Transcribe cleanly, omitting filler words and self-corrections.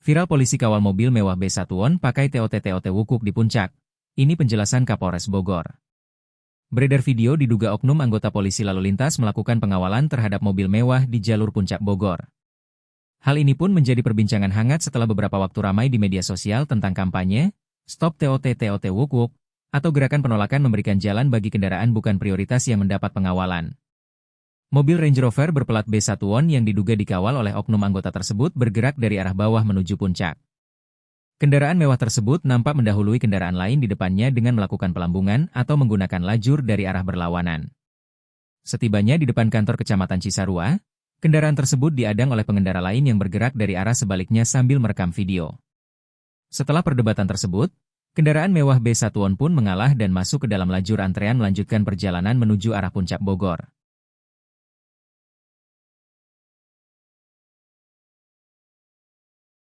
Viral polisi kawal mobil mewah B1 pakai TOT Wukuk di puncak. Ini penjelasan Kapolres Bogor. Beredar video diduga oknum anggota polisi lalu lintas melakukan pengawalan terhadap mobil mewah di jalur puncak Bogor. Hal ini pun menjadi perbincangan hangat setelah beberapa waktu ramai di media sosial tentang kampanye Stop TOT Wukuk atau gerakan penolakan memberikan jalan bagi kendaraan bukan prioritas yang mendapat pengawalan. Mobil Range Rover berplat B1 yang diduga dikawal oleh oknum anggota tersebut bergerak dari arah bawah menuju puncak. Kendaraan mewah tersebut nampak mendahului kendaraan lain di depannya dengan melakukan pelambungan atau menggunakan lajur dari arah berlawanan. Setibanya di depan kantor Kecamatan Cisarua, kendaraan tersebut diadang oleh pengendara lain yang bergerak dari arah sebaliknya sambil merekam video. Setelah perdebatan tersebut, kendaraan mewah B1 pun mengalah dan masuk ke dalam lajur antrean melanjutkan perjalanan menuju arah puncak Bogor.